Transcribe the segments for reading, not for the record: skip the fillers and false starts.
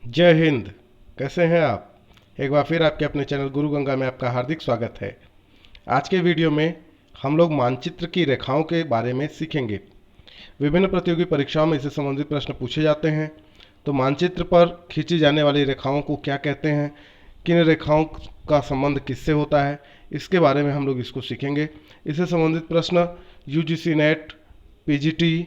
जय हिंद। कैसे हैं आप? एक बार फिर आपके अपने चैनल गुरु गंगा में आपका हार्दिक स्वागत है। आज के वीडियो में हम लोग मानचित्र की रेखाओं के बारे में सीखेंगे। विभिन्न प्रतियोगी परीक्षाओं में इससे संबंधित प्रश्न पूछे जाते हैं। तो मानचित्र पर खींची जाने वाली रेखाओं को क्या कहते हैं, किन रेखाओं का संबंध किससे होता है, इसके बारे में हम लोग इसको सीखेंगे। इससे संबंधित प्रश्न यूजीसी नेट, पीजीटी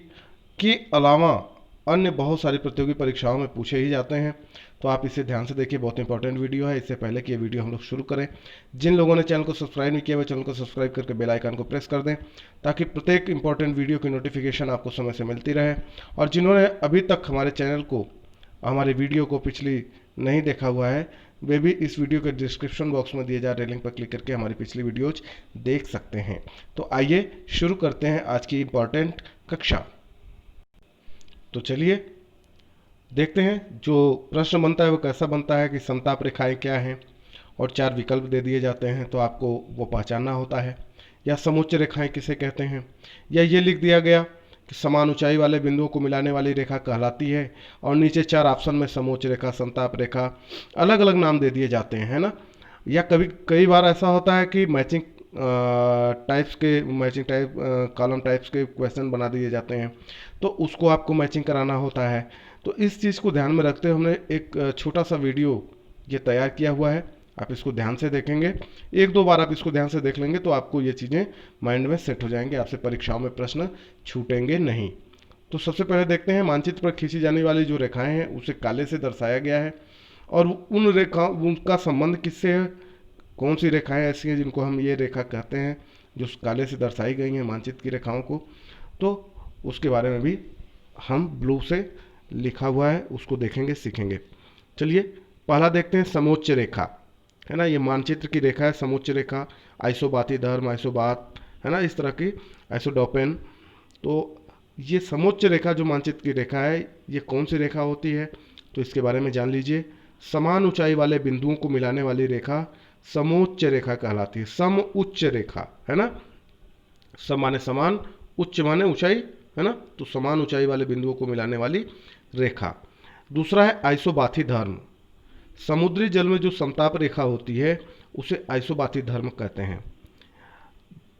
के अलावा अन्य बहुत सारी प्रतियोगी परीक्षाओं में पूछे ही जाते हैं। तो आप इसे ध्यान से देखिए, बहुत इंपॉर्टेंट वीडियो है। इससे पहले कि ये वीडियो हम लोग शुरू करें, जिन लोगों ने चैनल को सब्सक्राइब नहीं किया हुआ, चैनल को सब्सक्राइब करके बेल आइकन को प्रेस कर दें, ताकि प्रत्येक इंपॉर्टेंट वीडियो की नोटिफिकेशन आपको समय से मिलती रहे। और जिन्होंने अभी तक हमारे चैनल को, हमारे वीडियो को पिछली नहीं देखा हुआ है, वे भी इस वीडियो के डिस्क्रिप्शन बॉक्स में दिए जा रहे लिंक पर क्लिक करके हमारी पिछली वीडियोज देख सकते हैं। तो आइए शुरू करते हैं आज की इम्पॉर्टेंट कक्षा। तो चलिए देखते हैं जो प्रश्न बनता है वो कैसा बनता है कि समताप रेखाएं क्या हैं, और 4 विकल्प दे दिए जाते हैं तो आपको वो पहचानना होता है। या समोच्च रेखाएं किसे कहते हैं, या ये लिख दिया गया कि समान ऊंचाई वाले बिंदुओं को मिलाने वाली रेखा कहलाती है, और नीचे 4 ऑप्शन में समोच्च रेखा, समताप रेखा, अलग अलग नाम दे दिए जाते हैं, है ना। या कई बार ऐसा होता है कि मैचिंग टाइप कॉलम टाइप्स के क्वेश्चन बना दिए जाते हैं, तो उसको आपको मैचिंग कराना होता है। तो इस चीज़ को ध्यान में रखते हुए हमने एक छोटा सा वीडियो ये तैयार किया हुआ है। आप इसको ध्यान से देखेंगे, 1-2 बार आप इसको ध्यान से देख लेंगे तो आपको ये चीज़ें माइंड में सेट हो जाएंगे, आपसे परीक्षाओं में प्रश्न छूटेंगे नहीं। तो सबसे पहले देखते हैं, मानचित्र पर खींची जाने वाली जो रेखाएं हैं उसे काले से दर्शाया गया है, और उन रेखाओं उनका संबंध किससे है, कौन सी रेखाएं ऐसी हैं जिनको हम ये रेखा कहते हैं जो काले से दर्शाई गई हैं मानचित्र की रेखाओं को, तो उसके बारे में भी हम ब्लू से लिखा हुआ है उसको देखेंगे, सीखेंगे। चलिए पहला देखते हैं, समोच्च रेखा, है ना। ये मानचित्र की रेखा है, समोच्च रेखा, आइसोबाती धर्म, आइसोबात, है ना, इस तरह की, आइसोडोपेन। तो ये समोच्च रेखा जो मानचित्र की रेखा है, ये कौन सी रेखा होती है, तो इसके बारे में जान लीजिए। समान ऊंचाई वाले बिंदुओं को मिलाने वाली रेखा समोच्च रेखा कहलाती है। सम उच्च रेखा, है ना, सम माने समान, उच्च माने ऊंचाई, है ना, तो समान ऊंचाई वाले बिंदुओं को मिलाने वाली रेखा। दूसरा है आइसोबाथी धर्म, समुद्री जल में जो समताप रेखा होती है उसे आइसोबाथी धर्म कहते हैं।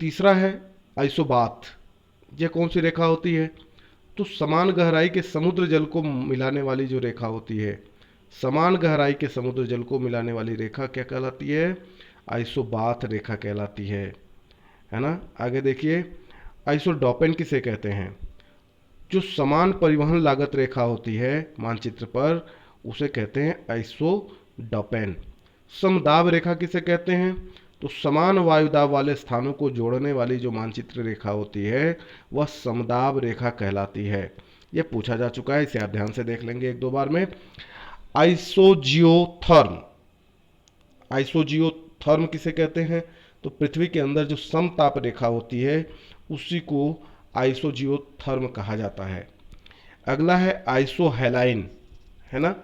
तीसरा है आइसोबाथ, यह कौन सी रेखा होती है, तो समान गहराई के समुद्र जल को मिलाने वाली जो रेखा होती है, समान गहराई के समुद्र जल को मिलाने वाली रेखा क्या कहलाती है, आइसोबाथ रेखा कहलाती है ना। आगे देखिए, आइसोडोपेन किसे कहते हैं, जो समान परिवहन लागत रेखा होती है मानचित्र पर उसे कहते हैं आइसोडोपेन। समदाब रेखा किसे कहते हैं, तो समान वायुदाब वाले स्थानों को जोड़ने वाली जो मानचित्र रेखा होती है वह समदाब रेखा कहलाती है। यह पूछा जा चुका है, इसे आप ध्यान से देख लेंगे 1-2 बार में। आइसोजियोथर्म, आइसोजियोथर्म किसे कहते हैं, तो पृथ्वी के अंदर जो समताप रेखा होती है उसी को आइसोजियोथर्म कहा जाता है। अगला है आइसोहेलाइन, है ना,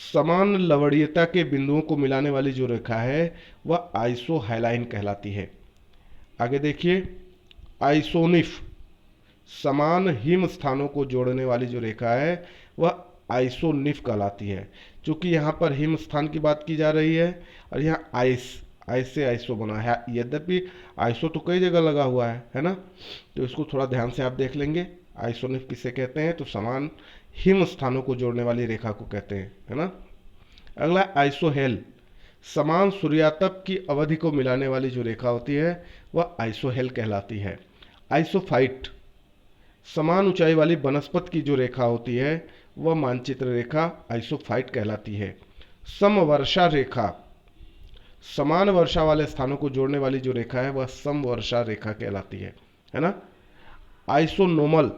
समान लवणीयता के बिंदुओं को मिलाने वाली जो रेखा है वह आइसोहेलाइन कहलाती है। आगे देखिए, आइसोनिफ, समान हिम स्थानों को जोड़ने वाली जो रेखा है वह आइसोनिफ कहलाती है। क्योंकि यहाँ पर हिम स्थान की बात की जा रही है और यहाँ आइस से आइसो बना है, यद्यपि आइसो तो कई जगह लगा हुआ है ना, तो इसको थोड़ा ध्यान से आप देख लेंगे। आइसोनिफ किसे कहते हैं, तो समान हिम स्थानों को जोड़ने वाली रेखा को कहते हैं, है ना। अगला आइसोहेल, समान सूर्यातप की अवधि को मिलाने वाली जो रेखा होती है वह आइसोहेल कहलाती है। आइसोफाइट, समान ऊंचाई वाली वनस्पति की जो रेखा होती है वह मानचित्र रेखा आइसोफाइट कहलाती है। समवर्षा रेखा, समान वर्षा वाले स्थानों को जोड़ने वाली जो रेखा है वह समवर्षा रेखा कहलाती है ना। आइसोनोमल,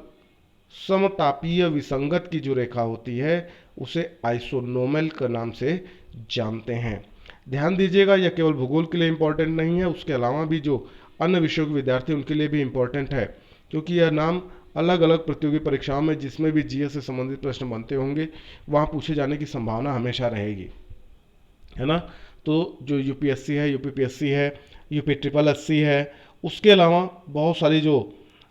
समतापीय विसंगत की जो रेखा होती है उसे आइसोनोमल के नाम से जानते हैं। ध्यान दीजिएगा, यह केवल भूगोल के लिए इम्पोर्टेंट नहीं है, उसके अलावा भी जो अन्य विषयों के विद्यार्थी उनके लिए भी इम्पोर्टेंट है, क्योंकि यह नाम अलग अलग प्रतियोगी परीक्षाओं में जिसमें भी जीएस से संबंधित प्रश्न बनते होंगे वहाँ पूछे जाने की संभावना हमेशा रहेगी, है ना। तो जो यूपीएससी है, यूपीपीएससी है, यूपी SSS है, उसके अलावा बहुत सारी जो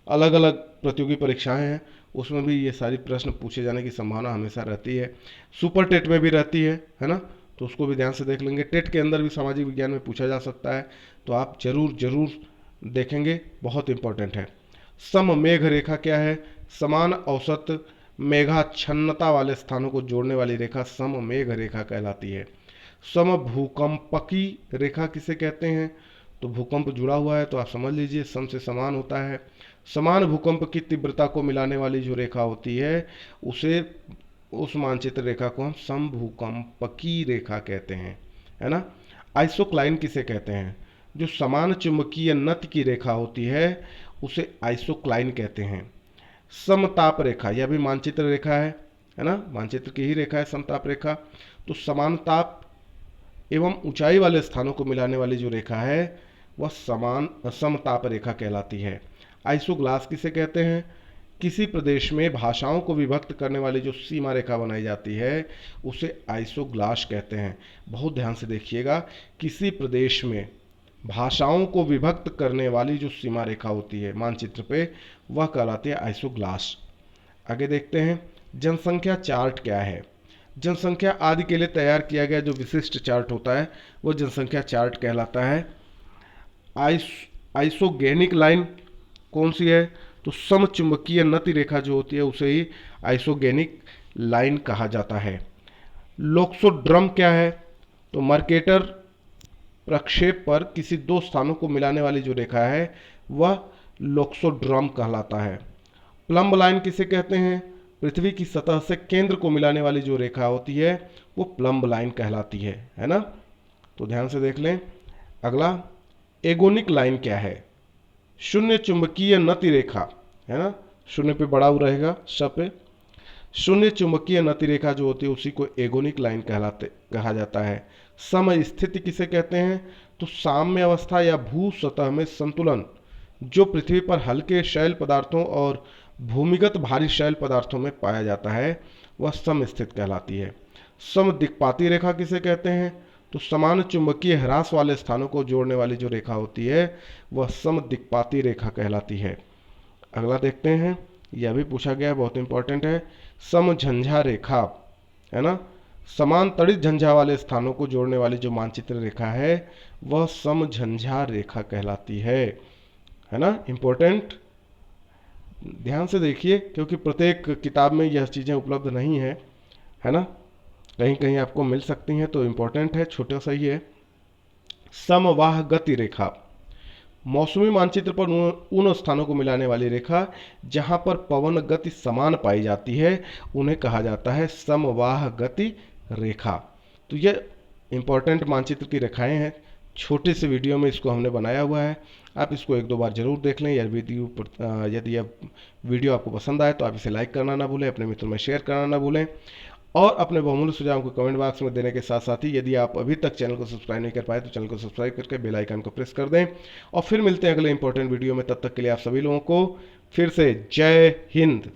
अलग अलग प्रतियोगी परीक्षाएं हैं उसमें भी ये सारी प्रश्न पूछे जाने की संभावना हमेशा रहती है। सुपर टेट में भी रहती है ना, तो उसको भी ध्यान से देख लेंगे। टेट के अंदर भी सामाजिक विज्ञान में पूछा जा सकता है, तो आप जरूर देखेंगे, बहुत इंपॉर्टेंट है। सममेघ रेखा क्या है? समान औसत मेघाच्छन्नता वाले स्थानों को जोड़ने वाली रेखा सममेघ रेखा कहलाती है। समभूकंपकी रेखा किसे कहते हैं? तो भूकंप जुड़ा हुआ है तो आप समझ लीजिए सम से समान होता है। समान भूकंप की तीव्रता को मिलाने वाली जो रेखा होती है उसे, उस मानचित्र रेखा को हम समभूकंपकी रेखा कहते हैं, है ना। आइसोक्लाइन किसे कहते हैं? जो समान चुंबकीय नति की रेखा होती है उसे आइसोक्लाइन कहते हैं। समताप रेखा, यह भी मानचित्र रेखा है ना, मानचित्र की ही रेखा है समताप रेखा। तो समानताप एवं ऊंचाई वाले स्थानों को मिलाने वाली जो रेखा है वह समताप रेखा कहलाती है। आइसोग्लास किसे कहते हैं? किसी प्रदेश में भाषाओं को विभक्त करने वाली जो सीमा रेखा बनाई जाती है उसे आइसोग्लास कहते हैं। बहुत ध्यान से देखिएगा, किसी प्रदेश में भाषाओं को विभक्त करने वाली जो सीमा रेखा होती है मानचित्र पे, वह कहलाती है आइसोग्लास। आगे देखते हैं, जनसंख्या चार्ट क्या है? जनसंख्या आदि के लिए तैयार किया गया जो विशिष्ट चार्ट होता है वो जनसंख्या चार्ट कहलाता है। आइसोगेनिक लाइन कौन सी है? तो समचुंबकीय नति रेखा जो होती है उसे ही आइसोगेनिक लाइन कहा जाता है। लोक्सोड्रम क्या है? तो मर्केटर प्रक्षेप पर किसी दो स्थानों को मिलाने वाली जो रेखा है वह लोक्सोड्रम कहलाता है। प्लम्ब लाइन किसे कहते हैं? पृथ्वी की सतह से केंद्र को मिलाने वाली जो रेखा होती है वो प्लम्ब लाइन कहलाती है ना। तो ध्यान से देख लें। अगला, एगोनिक लाइन क्या है? शून्य चुंबकीय नति रेखा, है ना, शून्य पे बड़ा हुआ रहेगा श पे। शून्य चुंबकीय नति रेखा जो होती है उसी को एगोनिक लाइन कहा जाता है। समस्थिति किसे कहते हैं? तो साम्य अवस्था या भू सतह में संतुलन जो पृथ्वी पर हल्के शैल पदार्थों और भूमिगत भारी शैल पदार्थों में पाया जाता है वह समस्थित कहलाती है। समदिक्पाती रेखा किसे कहते हैं? तो समान चुंबकीय ह्रास वाले स्थानों को जोड़ने वाली जो रेखा होती है वह समदिक्पाती रेखा कहलाती है। अगला देखते हैं, यह भी पूछा गया है, बहुत इंपॉर्टेंट है। समझंझा रेखा, है ना, समान तड़ित झंझा वाले स्थानों को जोड़ने वाली जो मानचित्र रेखा है वह समझंझा रेखा कहलाती है ना। इंपॉर्टेंट, ध्यान से देखिए क्योंकि प्रत्येक किताब में यह चीज़ें उपलब्ध नहीं है ना, कहीं कहीं आपको मिल सकती हैं, तो इम्पोर्टेंट है, छोटा सा ही है। समवाह गति रेखा, मौसमी मानचित्र पर उन स्थानों को मिलाने वाली रेखा जहां पर पवन गति समान पाई जाती है उन्हें कहा जाता है समवाह गति रेखा। तो ये इम्पोर्टेंट मानचित्र की रेखाएं हैं, छोटे से वीडियो में इसको हमने बनाया हुआ है। आप इसको एक दो बार जरूर देख लें। यदि यह वीडियो आपको पसंद आए तो आप इसे लाइक करना ना भूलें, अपने मित्रों में शेयर करना ना भूलें और अपने बहुमूल्य सुझावों को कमेंट बॉक्स में देने के साथ साथ ही यदि आप अभी तक चैनल को सब्सक्राइब नहीं कर पाए तो चैनल को सब्सक्राइब करके बेल आइकन को प्रेस कर दें। और फिर मिलते हैं अगले इंपॉर्टेंट वीडियो में, तब तक के लिए आप सभी लोगों को फिर से जय हिंद।